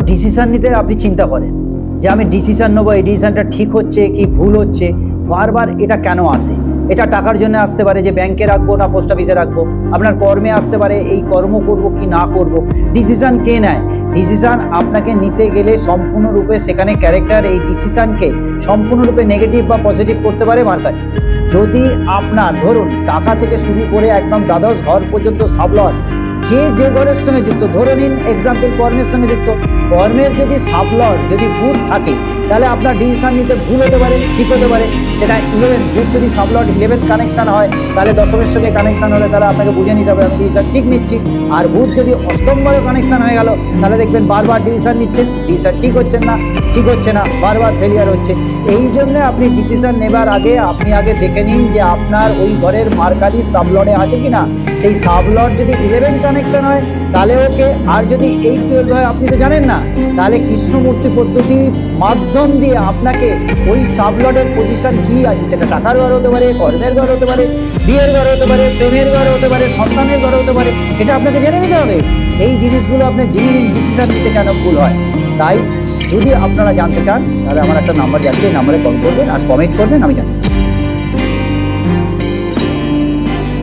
Decision নিতে আপনি চিন্তা করেন যে আমি ডিসিশন নেবো, এই ডিসিশনটা ঠিক হচ্ছে কি ভুল হচ্ছে, বারবার এটা কেন আসে? এটা টাকার জন্য আসতে পারে যে ব্যাংকে রাখবো না পোস্ট অফিসে রাখবো, আপনার কর্মে আসতে পারে এই কর্ম করব কি না করব। ডিসিশন কে নেয়? ডিসিশন আপনাকে নিতে গেলে সম্পূর্ণরূপে সেখানে ক্যারেক্টার এই ডিসিশনকে সম্পূর্ণরূপে নেগেটিভ বা পজিটিভ করতে পারে মার্কারি। যদি আপনার ধরুন টাকা থেকে শুরু করে একদম দ্বাদশ ঘর পর্যন্ত সাবলট যে ঘরের সঙ্গে যুক্ত, ধরে নিন এক্সাম্পল কর্মের সঙ্গে যুক্ত, কর্মের যদি সাবলট যদি বুধ থাকে তাহলে আপনার ডিসিশন নিতে ভুল হতে পারে, ঠিক হতে পারে। সেটা 11 বুধ যদি সাবলট 11th কানেকশন হয় তাহলে দশমের সঙ্গে কানেকশন হলে তাহলে আপনাকে বুঝে নিতে হবে আমি ডিসিশন ঠিক নিচ্ছি। আর বুধ যদি অষ্টম ঘরে কানেকশন হয়ে গেল তাহলে দেখবেন বারবার ডিসিশন নিচ্ছেন, ডিসিশন ঠিক হচ্ছে না, বারবার ফেলিয়ার হচ্ছে। এই জন্য আপনি ডিসিশন নেবার আগে আপনি আগে দেখে নিন যে আপনার ওই ঘরের মার্কারি সাবলটে আছে কিনা। সেই সাবলট যদি 11 কানেকশন হয় তাহলে ওকে, আর যদি 8, 12 হয় আপনি তো জানেন না, তাহলে কৃষ্ণমূর্তি পদ্ধতি মাধ্যম দিয়ে আপনাকে ওই সাবলটের পজিশন কি আছে, সেটা টাকার ঘর হতে পারে, কর্মের ঘর হতে পারে, বিয়ের ঘর হতে পারে, প্রেমের ঘর হতে পারে, সন্তানের ঘর হতে পারে, এটা আপনাকে জেনে নিতে হবে। এই জিনিসগুলো আপনি জেনে নিন ডিসিশন নিতে কেন ভুল হয়। তাই যদি আপনারা জানতে চান তাহলে আমার একটা নাম্বার যাচ্ছে, এই নাম্বারে কল করবেন আর কমেন্ট করবেন, আমি জানি।